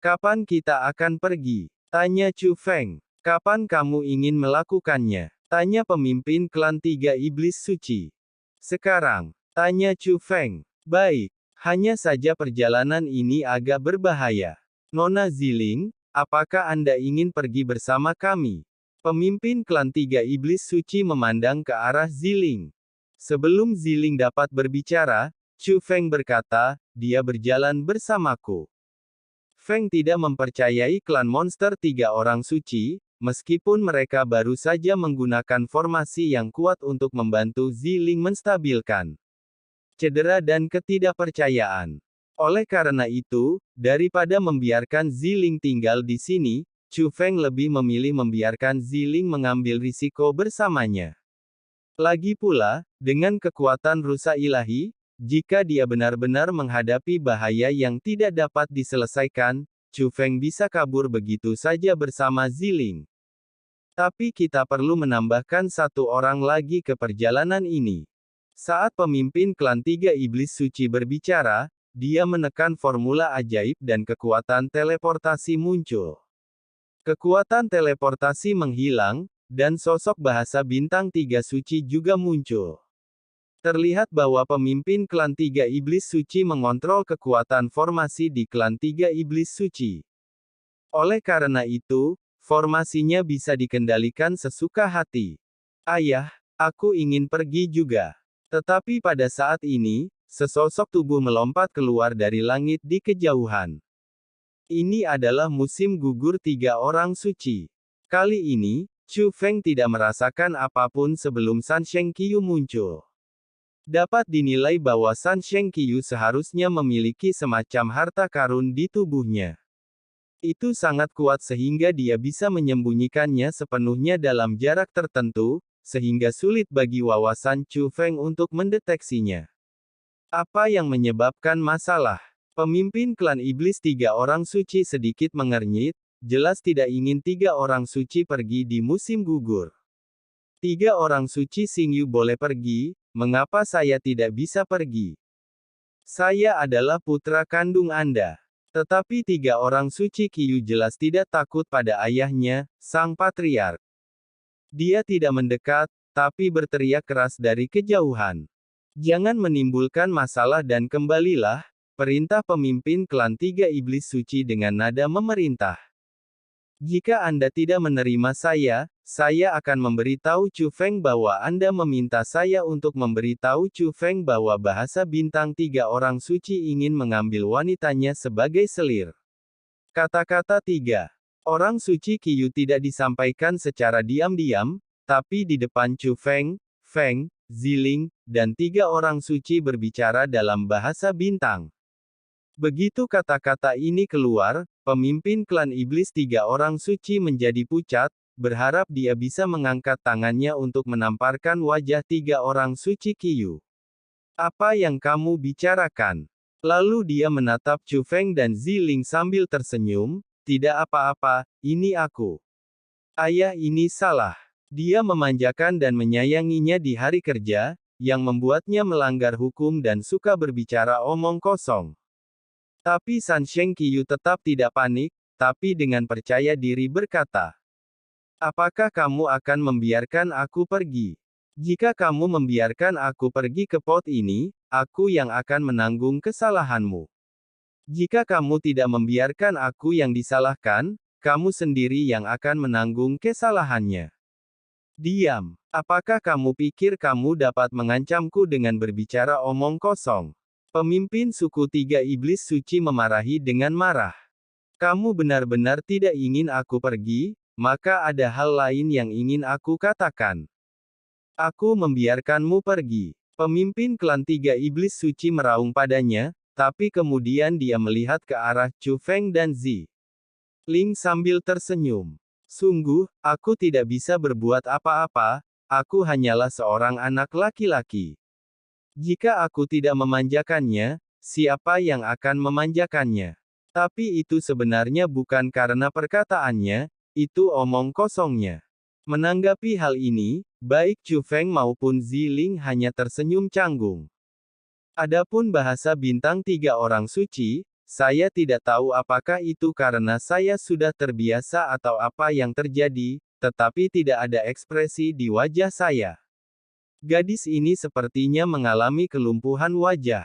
Kapan kita akan pergi? Tanya Chu Feng. Kapan kamu ingin melakukannya? Tanya pemimpin klan tiga iblis suci. Sekarang, tanya Chu Feng. Baik, hanya saja perjalanan ini agak berbahaya. Nona Ziling, apakah Anda ingin pergi bersama kami? Pemimpin klan tiga iblis suci memandang ke arah Ziling. Sebelum Ziling dapat berbicara, Chu Feng berkata, dia berjalan bersamaku. Feng tidak mempercayai klan monster tiga orang suci, meskipun mereka baru saja menggunakan formasi yang kuat untuk membantu Ziling menstabilkan cedera dan ketidakpercayaan. Oleh karena itu, daripada membiarkan Ziling tinggal di sini, Chu Feng lebih memilih membiarkan Ziling mengambil risiko bersamanya. Lagi pula, dengan kekuatan rusa ilahi, jika dia benar-benar menghadapi bahaya yang tidak dapat diselesaikan, Chu Feng bisa kabur begitu saja bersama Ziling. Tapi kita perlu menambahkan satu orang lagi ke perjalanan ini. Saat pemimpin klan tiga iblis suci berbicara, dia menekan formula ajaib dan kekuatan teleportasi muncul. Kekuatan teleportasi menghilang, dan sosok bahasa bintang tiga suci juga muncul. Terlihat bahwa pemimpin klan tiga iblis suci mengontrol kekuatan formasi di klan tiga iblis suci. Oleh karena itu, formasinya bisa dikendalikan sesuka hati. Ayah, aku ingin pergi juga. Tetapi pada saat ini, sesosok tubuh melompat keluar dari langit di kejauhan. Ini adalah musim gugur tiga orang suci. Kali ini, Chu Feng tidak merasakan apapun sebelum San Sheng Qiu muncul. Dapat dinilai bahwa San Sheng Qiu seharusnya memiliki semacam harta karun di tubuhnya. Itu sangat kuat sehingga dia bisa menyembunyikannya sepenuhnya dalam jarak tertentu, sehingga sulit bagi wawasan Chu Feng untuk mendeteksinya. Apa yang menyebabkan masalah? Pemimpin klan iblis tiga orang suci sedikit mengernyit, jelas tidak ingin tiga orang suci pergi di musim gugur. Tiga orang suci Xingyu boleh pergi, mengapa saya tidak bisa pergi? Saya adalah putra kandung Anda. Tetapi tiga orang suci Qiu jelas tidak takut pada ayahnya, sang patriark. Dia tidak mendekat, tapi berteriak keras dari kejauhan. Jangan menimbulkan masalah dan kembalilah, perintah pemimpin klan tiga iblis suci dengan nada memerintah. Jika Anda tidak menerima saya akan memberitahu Chu Feng bahwa Anda meminta saya untuk memberitahu Chu Feng bahwa bahasa bintang tiga orang suci ingin mengambil wanitanya sebagai selir. Kata-kata tiga orang suci Qiu tidak disampaikan secara diam-diam, tapi di depan Chu Feng, Feng, Ziling, dan tiga orang suci berbicara dalam bahasa bintang. Begitu kata-kata ini keluar, pemimpin klan iblis tiga orang suci menjadi pucat, berharap dia bisa mengangkat tangannya untuk menamparkan wajah tiga orang suci Qiu. Apa yang kamu bicarakan? Lalu dia menatap Chu Feng dan Ziling sambil tersenyum, tidak apa-apa, ini aku. Ayah ini salah. Dia memanjakan dan menyayanginya di hari kerja, yang membuatnya melanggar hukum dan suka berbicara omong kosong. Tapi San Sheng Qiu tetap tidak panik, tapi dengan percaya diri berkata, apakah kamu akan membiarkan aku pergi? Jika kamu membiarkan aku pergi ke pot ini, aku yang akan menanggung kesalahanmu. Jika kamu tidak membiarkan aku yang disalahkan, kamu sendiri yang akan menanggung kesalahannya. Diam. Apakah kamu pikir kamu dapat mengancamku dengan berbicara omong kosong? Pemimpin suku tiga iblis suci memarahi dengan marah. Kamu benar-benar tidak ingin aku pergi, maka ada hal lain yang ingin aku katakan. Aku membiarkanmu pergi. Pemimpin klan tiga iblis suci meraung padanya, tapi kemudian dia melihat ke arah Chu Feng dan Zi Ling sambil tersenyum. Sungguh, aku tidak bisa berbuat apa-apa, aku hanyalah seorang anak laki-laki. Jika aku tidak memanjakannya, siapa yang akan memanjakannya? Tapi itu sebenarnya bukan karena perkataannya, itu omong kosongnya. Menanggapi hal ini, baik Chu Feng maupun Zi Ling hanya tersenyum canggung. Adapun bahasa bintang tiga orang suci, Saya tidak tahu apakah itu karena saya sudah terbiasa atau apa yang terjadi, tetapi tidak ada ekspresi di wajah saya. Gadis ini sepertinya mengalami kelumpuhan wajah.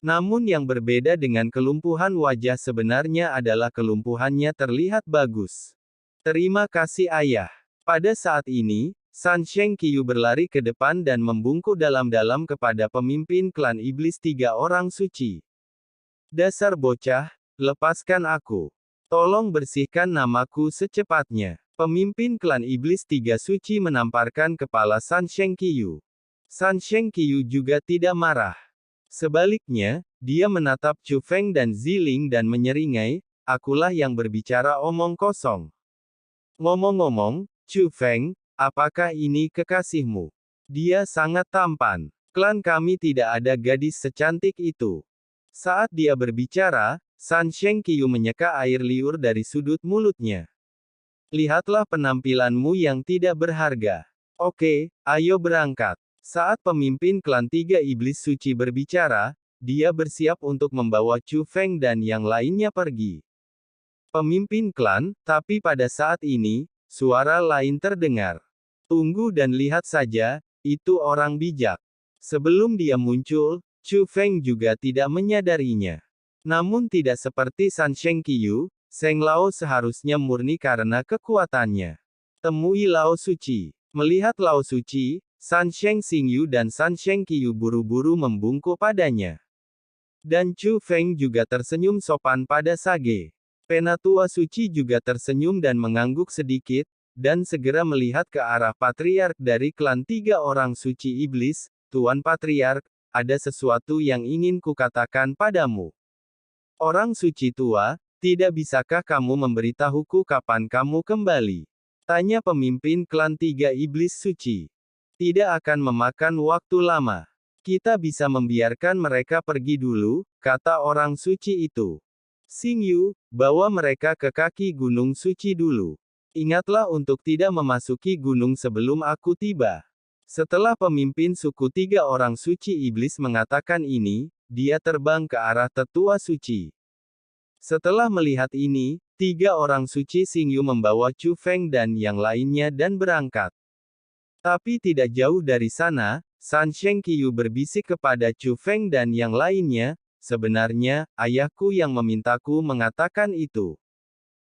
Namun yang berbeda dengan kelumpuhan wajah sebenarnya adalah kelumpuhannya terlihat bagus. Terima kasih ayah. Pada saat ini, San Sheng Qiu berlari ke depan dan membungkuk dalam-dalam kepada pemimpin klan iblis 3 orang suci. Dasar bocah, lepaskan aku. Tolong bersihkan namaku secepatnya. Pemimpin klan iblis 3 suci menamparkan kepala San Sheng Qiu. San Sheng Qiu juga tidak marah. Sebaliknya, dia menatap Chu Feng dan Ziling dan menyeringai, akulah yang berbicara omong kosong. Ngomong-ngomong, Chu Feng, apakah ini kekasihmu? Dia sangat tampan. Klan kami tidak ada gadis secantik itu. Saat dia berbicara, San Sheng Qiu menyeka air liur dari sudut mulutnya. Lihatlah penampilanmu yang tidak berharga. Oke, ayo berangkat. Saat pemimpin klan 3 iblis suci berbicara, dia bersiap untuk membawa Chu Feng dan yang lainnya pergi. Pemimpin klan, tapi pada saat ini, suara lain terdengar. Tunggu dan lihat saja, itu orang bijak. Sebelum dia muncul, Chu Feng juga tidak menyadarinya. Namun tidak seperti San Sheng Qiu, Seng Lao seharusnya murni karena kekuatannya. Temui Lao Suci. Melihat Lao Suci, San Sheng Xingyu dan San Sheng Qiu buru-buru membungkuk padanya. Dan Chu Feng juga tersenyum sopan pada Sage. Penatua Suci juga tersenyum dan mengangguk sedikit, dan segera melihat ke arah Patriark dari klan 3 orang suci iblis. Tuan Patriark, ada sesuatu yang ingin kukatakan padamu. Orang suci tua, tidak bisakah kamu memberitahuku kapan kamu kembali? Tanya pemimpin klan 3 iblis suci. Tidak akan memakan waktu lama. Kita bisa membiarkan mereka pergi dulu, kata orang suci itu. Xingyu, bawa mereka ke kaki gunung suci dulu. Ingatlah untuk tidak memasuki gunung sebelum aku tiba. Setelah pemimpin suku 3 orang suci iblis mengatakan ini, dia terbang ke arah tetua suci. Setelah melihat ini, 3 orang suci Xingyu membawa Chu Feng dan yang lainnya dan berangkat. Tapi tidak jauh dari sana, San Sheng Qiu berbisik kepada Chu Feng dan yang lainnya, sebenarnya, ayahku yang memintaku mengatakan itu.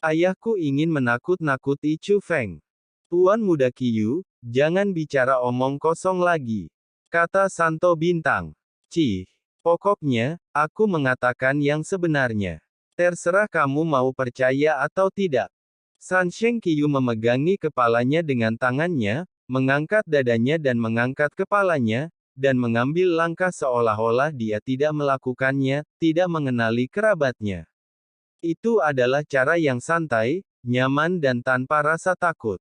Ayahku ingin menakut-nakuti Chu Feng. Tuan muda Qiu, jangan bicara omong kosong lagi. Kata Santo Bintang. Cih, pokoknya, aku mengatakan yang sebenarnya. Terserah kamu mau percaya atau tidak. San Sheng Qiu memegangi kepalanya dengan tangannya, mengangkat dadanya dan mengangkat kepalanya, dan mengambil langkah seolah-olah dia tidak melakukannya, tidak mengenali kerabatnya. Itu adalah cara yang santai, nyaman dan tanpa rasa takut.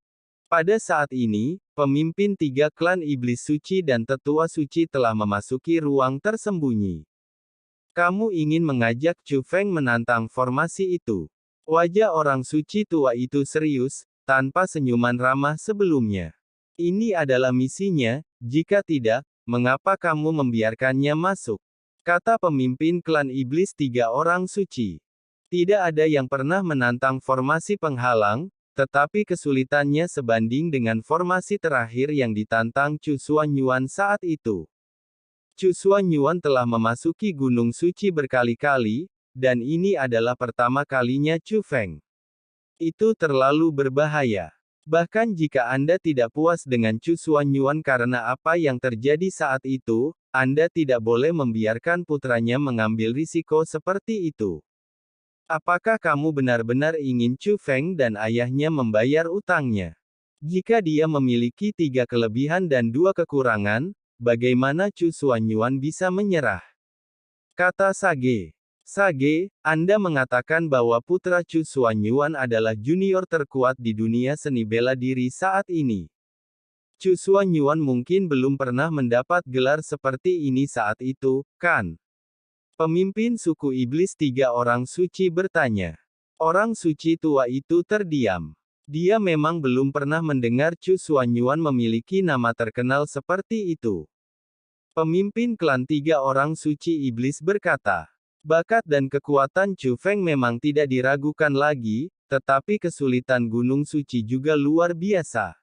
Pada saat ini, pemimpin 3 klan iblis suci dan tetua suci telah memasuki ruang tersembunyi. Kamu ingin mengajak Chu Feng menantang formasi itu. Wajah orang suci tua itu serius, tanpa senyuman ramah sebelumnya. Ini adalah misinya, jika tidak, mengapa kamu membiarkannya masuk? Kata pemimpin klan iblis 3 orang suci. Tidak ada yang pernah menantang formasi penghalang, tetapi kesulitannya sebanding dengan formasi terakhir yang ditantang Chu Xuanyuan saat itu. Chu Xuanyuan telah memasuki Gunung Suci berkali-kali, dan ini adalah pertama kalinya Chu Feng. Itu terlalu berbahaya. Bahkan jika Anda tidak puas dengan Chu Xuanyuan karena apa yang terjadi saat itu, Anda tidak boleh membiarkan putranya mengambil risiko seperti itu. Apakah kamu benar-benar ingin Chu Feng dan ayahnya membayar utangnya? Jika dia memiliki 3 kelebihan dan 2 kekurangan, bagaimana Chu Xuanyuan bisa menyerah? Kata Sage. Sage, Anda mengatakan bahwa putra Chu Xuanyuan adalah junior terkuat di dunia seni bela diri saat ini. Chu Xuanyuan mungkin belum pernah mendapat gelar seperti ini saat itu, kan? Pemimpin suku iblis 3 orang suci bertanya. Orang suci tua itu terdiam. Dia memang belum pernah mendengar Chu Xuanyuan memiliki nama terkenal seperti itu. Pemimpin klan 3 orang suci iblis berkata. Bakat dan kekuatan Chu Feng memang tidak diragukan lagi, tetapi kesulitan Gunung Suci juga luar biasa.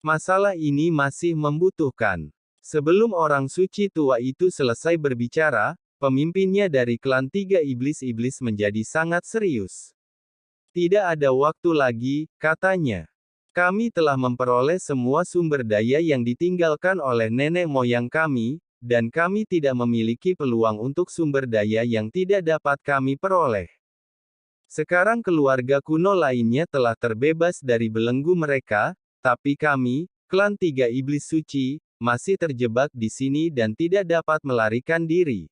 Masalah ini masih membutuhkan. Sebelum orang suci tua itu selesai berbicara, pemimpinnya dari klan tiga iblis-iblis menjadi sangat serius. Tidak ada waktu lagi, katanya. Kami telah memperoleh semua sumber daya yang ditinggalkan oleh nenek moyang kami, dan kami tidak memiliki peluang untuk sumber daya yang tidak dapat kami peroleh. Sekarang keluarga kuno lainnya telah terbebas dari belenggu mereka, tapi kami, klan tiga iblis suci, masih terjebak di sini dan tidak dapat melarikan diri.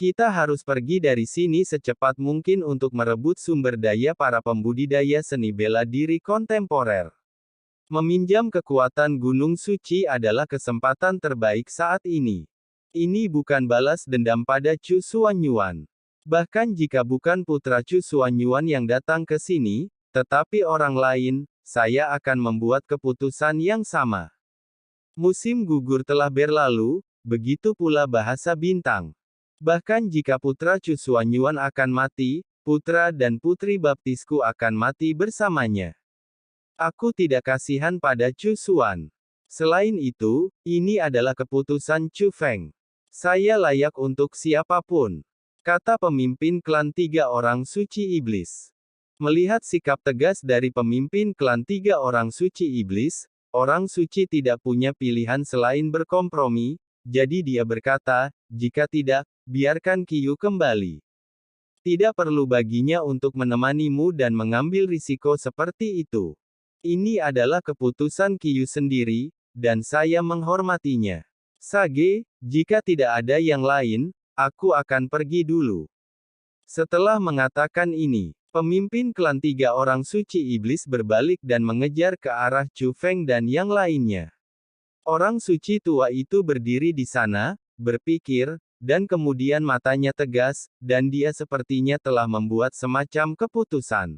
Kita harus pergi dari sini secepat mungkin untuk merebut sumber daya para pembudidaya seni bela diri kontemporer. Meminjam kekuatan Gunung Suci adalah kesempatan terbaik saat ini. Ini bukan balas dendam pada Chu Xuanyuan. Bahkan jika bukan putra Chu Xuanyuan yang datang ke sini, tetapi orang lain, saya akan membuat keputusan yang sama. Musim gugur telah berlalu, begitu pula bahasa bintang. Bahkan jika putra Chu Xuanyuan akan mati, putra dan putri baptisku akan mati bersamanya. Aku tidak kasihan pada Chu Xuan. Selain itu, ini adalah keputusan Chu Feng. Saya layak untuk siapapun, kata pemimpin klan tiga orang suci iblis. Melihat sikap tegas dari pemimpin klan tiga orang suci iblis, orang suci tidak punya pilihan selain berkompromi, jadi dia berkata, jika tidak, biarkan Qiyu kembali. Tidak perlu baginya untuk menemanimu dan mengambil risiko seperti itu. Ini adalah keputusan Qiyu sendiri, dan saya menghormatinya. Sage, jika tidak ada yang lain, aku akan pergi dulu. Setelah mengatakan ini, pemimpin klan tiga orang suci iblis berbalik dan mengejar ke arah Chu Feng dan yang lainnya. Orang suci tua itu berdiri di sana, berpikir, dan kemudian matanya tegas, dan dia sepertinya telah membuat semacam keputusan.